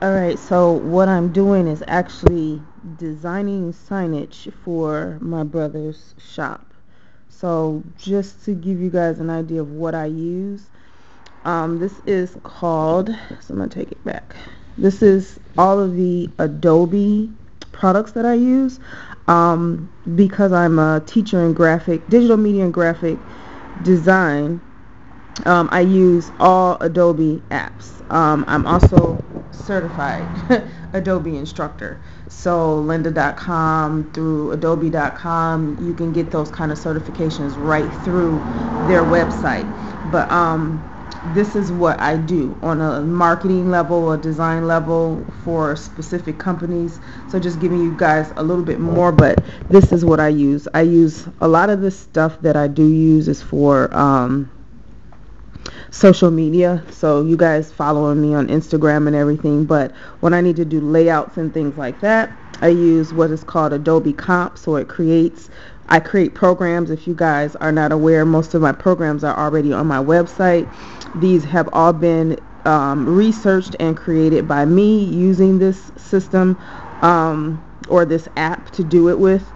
Alright, so what I'm doing is actually designing signage for my brother's shop. So just to give you guys an idea of what I use, this is called, so I'm going to take it back. This is all of the Adobe products that I use because I'm a teacher in digital media and graphic design. I use all Adobe apps. I'm also certified Adobe instructor. So lynda.com through adobe.com, you can get those kind of certifications right through their website. But this is what I do on a marketing level, a design level for specific companies. So just giving you guys a little bit more, but this is what I use. I use a lot of this stuff that I do use is for social media, so you guys following me on Instagram and everything. But when I need to do layouts and things like that, I use what is called Adobe Comp. So I create programs. If you guys are not aware, most of my programs are already on my website. These have all been researched and created by me using this system or this app to do it with.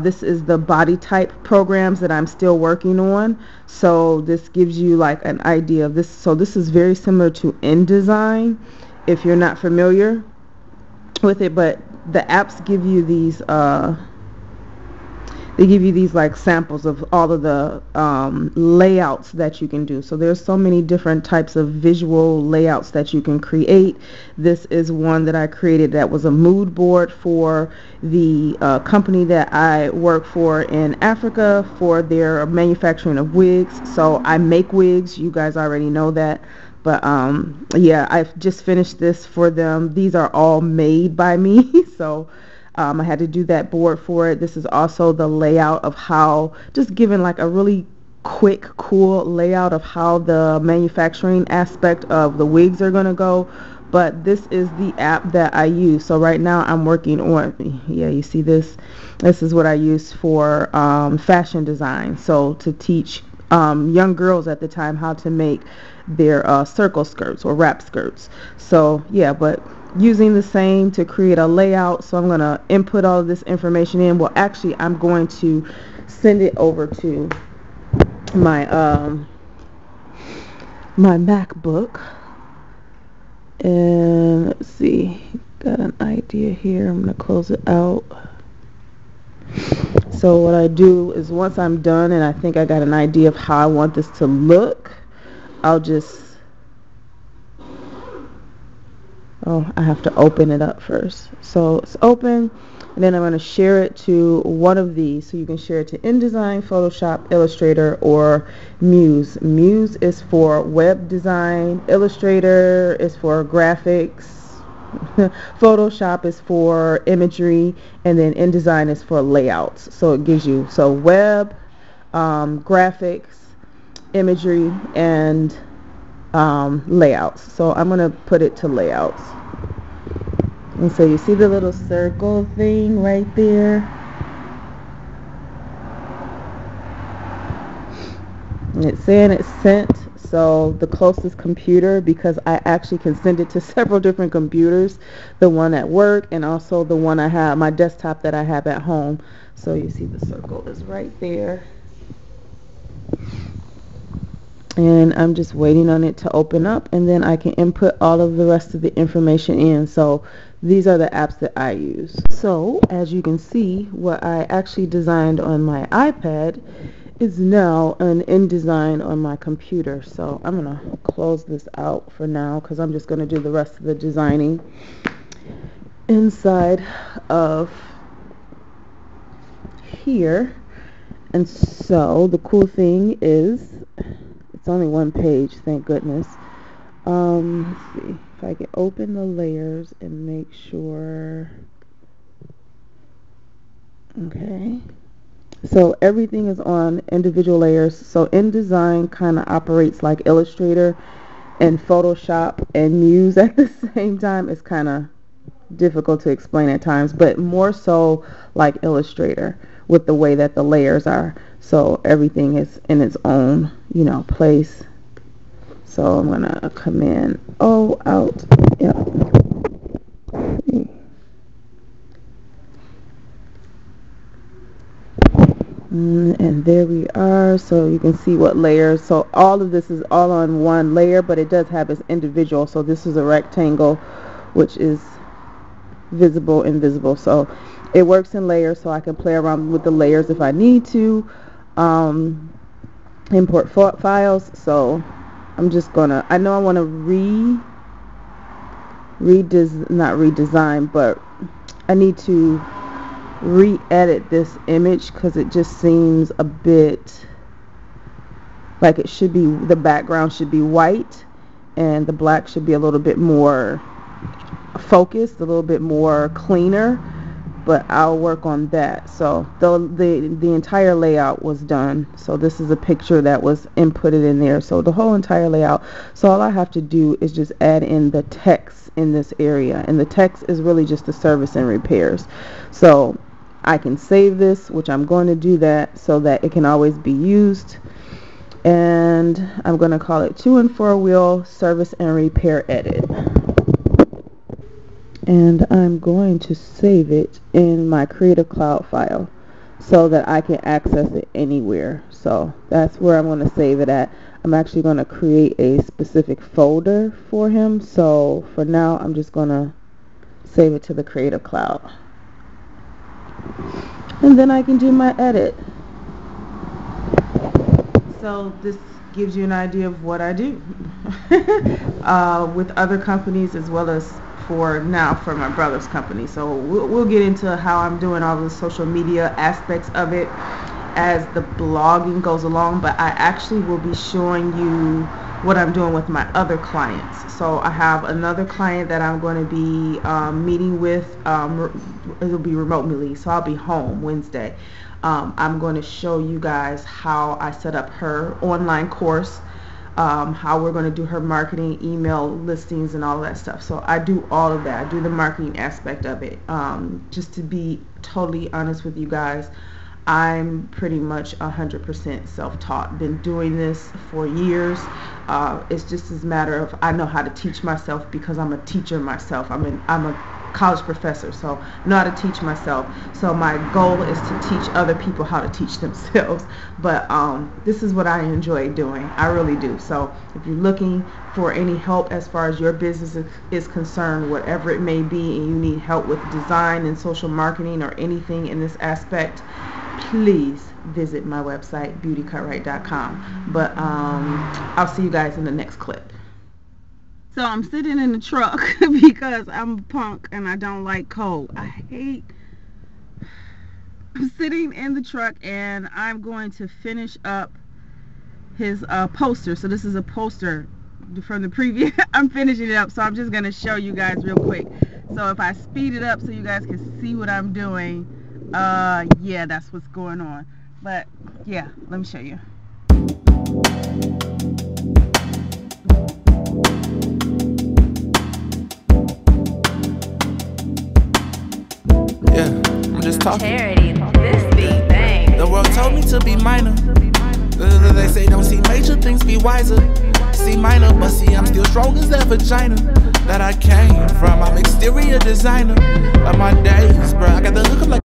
This is the body type programs that I'm still working on. So this gives you like an idea of this. So this is very similar to InDesign if you're not familiar with it, but the apps give you these like samples of all of the layouts that you can do. So there's so many different types of visual layouts that you can create. This is one that I created that was a mood board for the company that I work for in Africa for their manufacturing of wigs. So I make wigs, you guys already know that. But yeah, I've just finished this for them. These are all made by me. So I had to do that board for it. This is also the layout of how, just giving like a really quick, cool layout of how the manufacturing aspect of the wigs are going to go. But this is the app that I use. So right now I'm working on, yeah, you see this? This is what I use for fashion design. So to teach young girls at the time how to make their circle skirts or wrap skirts. So yeah, but using the same to create a layout. So I'm going to input all of this information in. Well, actually, I'm going to send it over to my my MacBook. And let's see, got an idea here. I'm going to close it out. So what I do is once I'm done and I think I got an idea of how I want this to look, I'll just, I have to open it up first. So it's open, and then I'm going to share it to one of these. So you can share it to InDesign, Photoshop, Illustrator, or Muse. Muse is for web design. Illustrator is for graphics. Photoshop is for imagery, and then InDesign is for layouts. So it gives you web, graphics, imagery, and layouts. So I'm going to put it to layouts. And so you see the little circle thing right there? And it's saying it's sent. So the closest computer, because I actually can send it to several different computers, the one at work and also the one I have, my desktop that I have at home. So you see the circle is right there. And I'm just waiting on it to open up, and then I can input all of the rest of the information in. So these are the apps that I use. So as you can see, what I actually designed on my iPad is now an InDesign on my computer. So I'm going to close this out for now because I'm just going to do the rest of the designing inside of here. And so the cool thing is, it's only one page, thank goodness. Let's see if I can open the layers and make sure. Okay. So everything is on individual layers. So InDesign kind of operates like Illustrator, and Photoshop and Muse at the same time. It's kind of difficult to explain at times, but more so like Illustrator with the way that the layers are. So everything is in its own, place. So I'm going to Command O out. Yep. And there we are, so you can see what layers. So all of this is all on one layer, but it does have its individual. So this is a rectangle, which is visible, invisible. So it works in layers, so I can play around with the layers if I need to. Import files. So I'm just gonna, I know I want to not redesign, but I need to re-edit this image because it just seems a bit like it should be, the background should be white and the black should be a little bit more focused, a little bit more cleaner, but I'll work on that. So the entire layout was done. So this is a picture that was inputted in there, so the whole entire layout. So all I have to do is just add in the text in this area, and the text is really just the service and repairs. So I can save this, which I'm going to do that so that it can always be used, and I'm going to call it 2 and 4 wheel service and repair edit. And I'm going to save it in my Creative Cloud file so that I can access it anywhere. So that's where I'm going to save it at. I'm actually going to create a specific folder for him. So for now, I'm just going to save it to the Creative Cloud. And then I can do my edit. So this gives you an idea of what I do with other companies, as well as for my brother's company. So we'll get into how I'm doing all the social media aspects of it as the blogging goes along, but I actually will be showing you what I'm doing with my other clients. So I have another client that I'm going to be meeting with. It'll be remotely, so I'll be home Wednesday. I'm going to show you guys how I set up her online course, how we're going to do her marketing, email listings, and all of that stuff. So I do all of that. I do the marketing aspect of it. Just to be totally honest with you guys, I'm pretty much 100% self-taught. Been doing this for years. It's just a matter of, I know how to teach myself because I'm a teacher myself. I'm a college professor, so I know how to teach myself. So my goal is to teach other people how to teach themselves. But this is what I enjoy doing. I really do. So if you're looking for any help as far as your business is concerned, whatever it may be, and you need help with design and social marketing or anything in this aspect, please visit my website, BeautyCutright.com. But I'll see you guys in the next clip. So I'm sitting in the truck because I'm a punk and I don't like cold. I'm sitting in the truck and I'm going to finish up his poster. So this is a poster from the previous. I'm finishing it up, so I'm just going to show you guys real quick. So if I speed it up so you guys can see what I'm doing, yeah, that's what's going on. But yeah, let me show you. Yeah, I'm just talking. Charity, this beat bang. The world told me to be minor. They say don't see major things, be wiser. See minor, but see I'm still strong as that vagina that I came from. I'm exterior designer of my days, bro. I got the hook up like.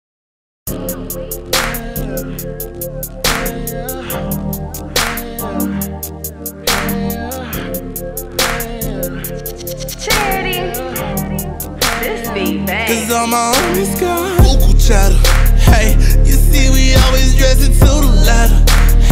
Cause all my homies got vocal chatter. Hey, you see we always dressing to the ladder.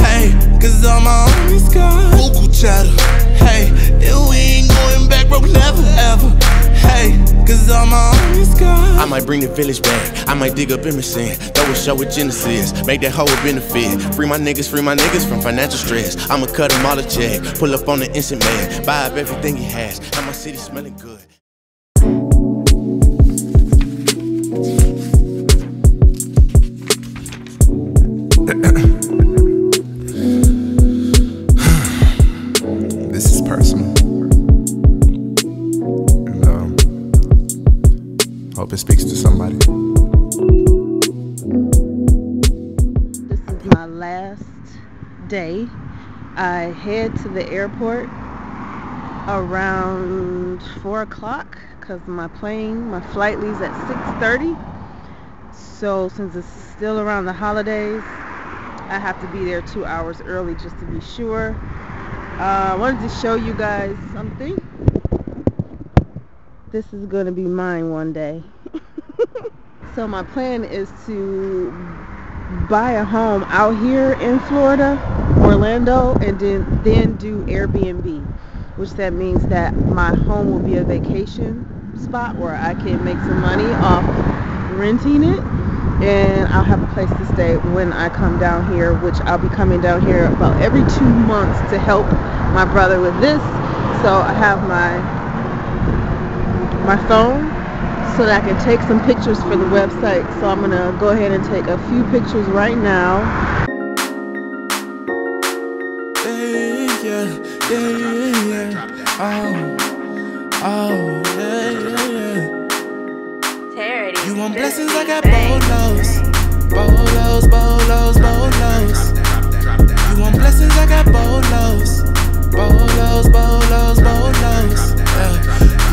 Hey, cause all my homies got vocal chatter. Hey, and we ain't going back broke never ever. Hey, cause all my homies got. I might bring the village back, I might dig up Emerson, throw a show with Genesis, make that hoe a benefit. Free my niggas from financial stress. I'ma cut them all a check, pull up on the instant man, buy up everything he has, and my city smelling good. This is personal, and hope it speaks to somebody. This is my last day. I head to the airport around 4 o'clock because my flight leaves at 6:30. So since it's still around the holidays, I have to be there 2 hours early just to be sure. I wanted to show you guys something. This is going to be mine one day. So my plan is to buy a home out here in Florida, Orlando, and then do Airbnb, which that means that my home will be a vacation spot where I can make some money off renting it, and I'll have a place to stay when I come down here, which I'll be coming down here about every 2 months to help my brother with this. So I have my phone so that I can take some pictures for the website. So I'm gonna go ahead and take a few pictures right now. You want blessings, I got bolos. Bolos, bolos, bolos. You want blessings, I got bolos. Bolos, bolos, bolos.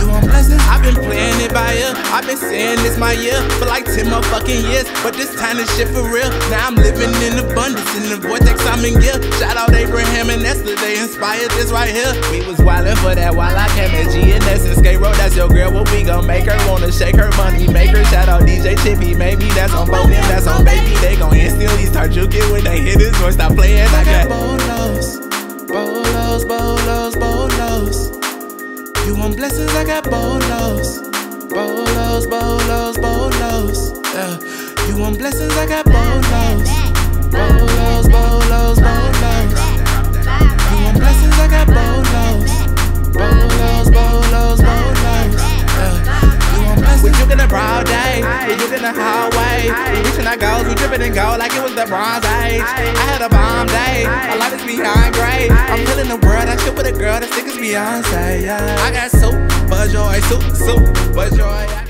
You want blessings? I've been playing it by ear. I've been saying this my year for like 10 motherfucking years. But this time this shit for real. Now I'm living in abundance. In the vortex, I'm in gear. Shout out Abraham and Esther. They inspired this right here. We was wildin' for that while I came at G&S and Skate Road. That's your girl. What we gon' make her wanna shake her money maker. Shout out DJ Chippy. Maybe that's on both them. That's on baby. They gon' instantly start juking when they hear this voice. Stop playing. I got bolos. Bolos, bolos, bolos. You want blessings, I got bolos. Bolos, bolos, bolos. You want blessings, I got bolos. Bolos, bolos, bolos. You want blessings, I got bolos. Bolos, bolos, bolos. You want blessings. We juking a broad day. We juking the hallway. We reaching our goals. We dripping in gold like it was the Bronze Age. I had a bomb day. My life is behind gray. I'm feeling the world. I shit with a girl that thick as Beyonce. Yeah. I got soup, but joy, soup, but joy.